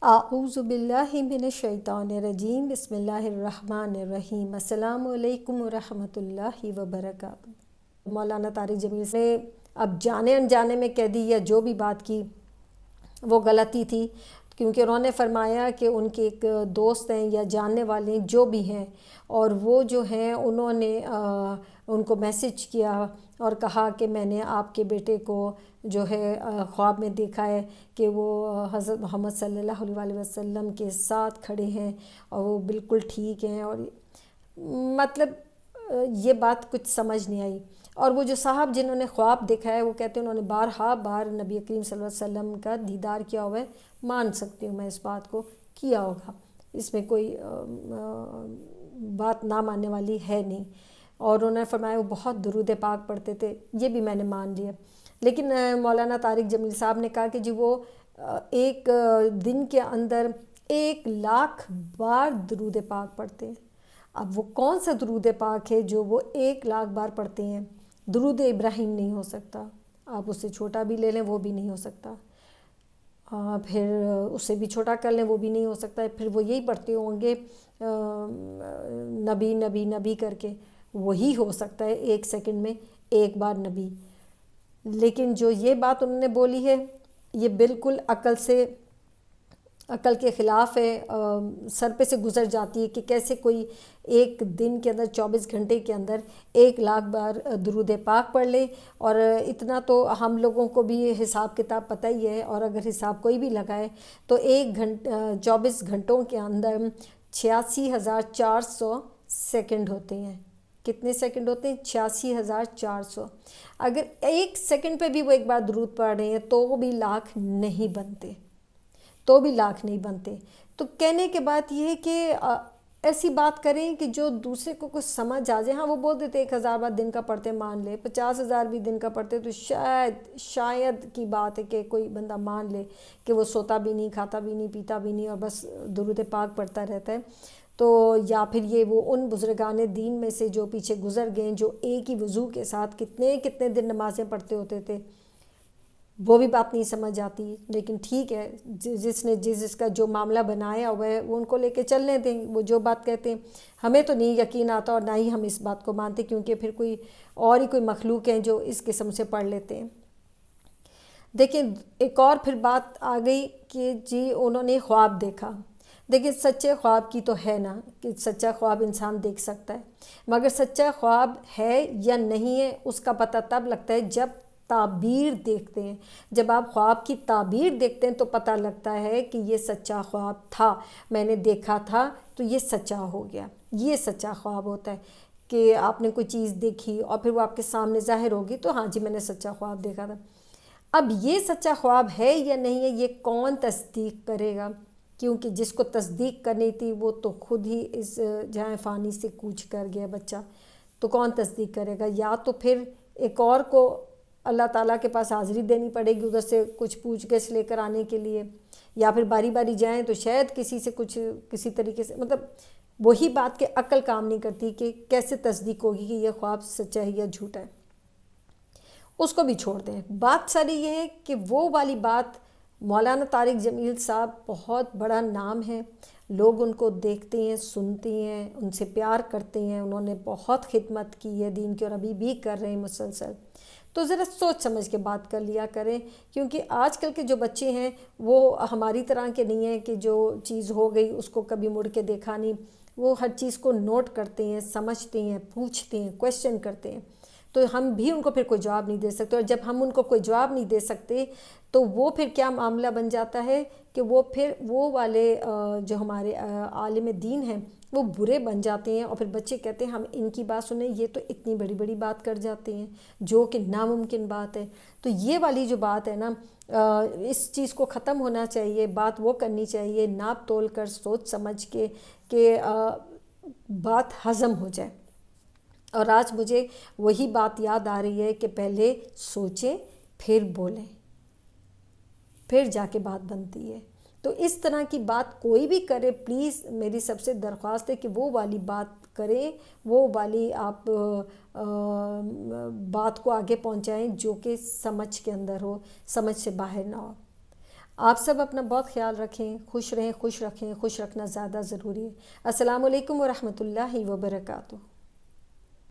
اعوذ باللہ من الشیطان الرجیم بسم اللہ الرحمن الرحیم السلام علیکم ورحمۃ اللہ وبرکاتہ۔ مولانا طارق جمیل نے اب جانے انجانے میں کہہ دی یا جو بھی بات کی وہ غلطی تھی، کیونکہ انہوں نے فرمایا کہ ان کے ایک دوست ہیں یا جاننے والے ہیں جو بھی ہیں، اور وہ جو ہیں انہوں نے ان کو میسج کیا اور کہا کہ میں نے آپ کے بیٹے کو جو ہے خواب میں دیکھا ہے کہ وہ حضرت محمد صلی اللہ علیہ وسلم کے ساتھ کھڑے ہیں اور وہ بالکل ٹھیک ہیں، اور مطلب یہ بات کچھ سمجھ نہیں آئی۔ اور وہ جو صاحب جنہوں نے خواب دیکھا ہے وہ کہتے ہیں انہوں نے بار نبی کریم صلی اللہ علیہ وسلم کا دیدار کیا ہوا ہے، مان سکتی ہوں میں اس بات کو، کیا ہوگا، اس میں کوئی بات نہ ماننے والی ہے نہیں۔ اور انہوں نے فرمایا وہ بہت درود پاک پڑھتے تھے، یہ بھی میں نے مان لیا۔ لیکن مولانا طارق جمیل صاحب نے کہا کہ جی وہ ایک دن کے اندر 1,00,000 بار درود پاک پڑھتے ہیں۔ اب وہ کون سا درود پاک ہے جو وہ 1,00,000 بار پڑھتے ہیں؟ درود ابراہیم نہیں ہو سکتا، آپ اس سے چھوٹا بھی لے لیں وہ بھی نہیں ہو سکتا، پھر اسے بھی چھوٹا کر لیں وہ بھی نہیں ہو سکتا، پھر وہ یہی پڑھتے ہوں گے نبی نبی نبی کر کے، وہی ہو سکتا ہے 1 سیکنڈ میں 1 بار نبی۔ لیکن جو یہ بات انہوں نے بولی ہے یہ بالکل عقل کے خلاف ہے، سر پہ سے گزر جاتی ہے کہ کیسے کوئی ایک دن کے اندر 24 گھنٹے کے اندر 1,00,000 بار درود پاک پڑھ لے۔ اور اتنا تو ہم لوگوں کو بھی حساب کتاب پتہ ہی ہے، اور اگر حساب کوئی بھی لگائے تو 24 گھنٹوں کے اندر 86,400 سیکنڈ ہوتے ہیں۔ کتنے سیکنڈ ہوتے ہیں؟ 86,400۔ اگر 1 سیکنڈ پہ بھی وہ ایک بار درود پڑھ رہے ہیں تو بھی لاکھ نہیں بنتے، تو کہنے کے بات یہ ہے کہ ایسی بات کریں کہ جو دوسرے کو کچھ سمجھ آ جائے۔ ہاں وہ بول دیتے 1,000 بار دن کا پڑھتے مان لے، 50,000 بھی دن کا پڑھتے تو شاید کی بات ہے کہ کوئی بندہ مان لے کہ وہ سوتا بھی نہیں، کھاتا بھی نہیں، پیتا بھی نہیں، اور بس درود پاک پڑھتا رہتا ہے۔ تو یا پھر یہ وہ ان بزرگان دین میں سے جو پیچھے گزر گئے جو ایک ہی وضو کے ساتھ کتنے دن نمازیں پڑھتے ہوتے تھے، وہ بھی بات نہیں سمجھ آتی۔ لیکن ٹھیک ہے، جس کا جو معاملہ بنایا ہوا ہے وہ ان کو لے کے چلنے دیں، وہ جو بات کہتے ہیں ہمیں تو نہیں یقین آتا، اور نہ ہی ہم اس بات کو مانتے، کیونکہ پھر کوئی مخلوق ہیں جو اس قسم سے پڑھ لیتے ہیں۔ دیکھیں ایک اور پھر بات آ گئی کہ جی انہوں نے خواب دیکھا۔ دیکھیں سچے خواب کی تو ہے نا کہ سچا خواب انسان دیکھ سکتا ہے، مگر سچا خواب ہے یا نہیں ہے اس کا پتہ تب لگتا ہے جب تعبیر دیکھتے ہیں۔ جب آپ خواب کی تعبیر دیکھتے ہیں تو پتہ لگتا ہے کہ یہ سچا خواب تھا، میں نے دیکھا تھا تو یہ سچا ہو گیا۔ یہ سچا خواب ہوتا ہے کہ آپ نے کوئی چیز دیکھی اور پھر وہ آپ کے سامنے ظاہر ہوگی تو ہاں جی میں نے سچا خواب دیکھا تھا۔ اب یہ سچا خواب ہے یا نہیں ہے یہ کون تصدیق کرے گا؟ کیونکہ جس کو تصدیق کرنی تھی وہ تو خود ہی اس جہاں فانی سے کوچ کر گیا بچہ، تو کون تصدیق کرے گا؟ یا تو پھر ایک اور کو اللہ تعالیٰ کے پاس حاضری دینی پڑے گی ادھر سے کچھ پوچھ گچھ لے کر آنے کے لیے، یا پھر باری باری جائیں تو شاید کسی طریقے سے، مطلب وہی بات کہ عقل کام نہیں کرتی کہ کیسے تصدیق ہوگی کہ یہ خواب سچا ہے یا جھوٹا ہے، اس کو بھی چھوڑ دیں۔ بات ساری یہ ہے کہ وہ والی بات، مولانا طارق جمیل صاحب بہت بڑا نام ہے، لوگ ان کو دیکھتے ہیں، سنتے ہیں، ان سے پیار کرتے ہیں، انہوں نے بہت خدمت کی ہے دین کی اور ابھی بھی کر رہے ہیں مسلسل۔ تو ذرا سوچ سمجھ کے بات کر لیا کریں، کیونکہ آج کل کے جو بچے ہیں وہ ہماری طرح کے نہیں ہیں کہ جو چیز ہو گئی اس کو کبھی مڑ کے دیکھا نہیں، وہ ہر چیز کو نوٹ کرتے ہیں، سمجھتے ہیں، پوچھتے ہیں، کویسچن کرتے ہیں۔ تو ہم بھی ان کو پھر کوئی جواب نہیں دے سکتے، اور جب ہم ان کو کوئی جواب نہیں دے سکتے تو وہ پھر کیا معاملہ بن جاتا ہے کہ وہ پھر وہ والے جو ہمارے عالم دین ہیں وہ برے بن جاتے ہیں، اور پھر بچے کہتے ہیں ہم ان کی بات سنیں، یہ تو اتنی بڑی بڑی بات کر جاتے ہیں جو کہ ناممکن بات ہے۔ تو یہ والی جو بات ہے نا، اس چیز کو ختم ہونا چاہیے، بات وہ کرنی چاہیے ناپ تول کر، سوچ سمجھ کے کہ بات ہضم ہو جائے۔ اور آج مجھے وہی بات یاد آ رہی ہے کہ پہلے سوچیں پھر بولیں، پھر جا کے بات بنتی ہے۔ تو اس طرح کی بات کوئی بھی کرے پلیز میری سب سے درخواست ہے کہ وہ والی بات کریں، وہ والی آپ بات کو آگے پہنچائیں جو کہ سمجھ کے اندر ہو، سمجھ سے باہر نہ ہو۔ آپ سب اپنا بہت خیال رکھیں، خوش رہیں، خوش رکھیں، خوش رکھنا زیادہ ضروری ہے۔ السلام علیکم ورحمۃ اللہ وبرکاتہ۔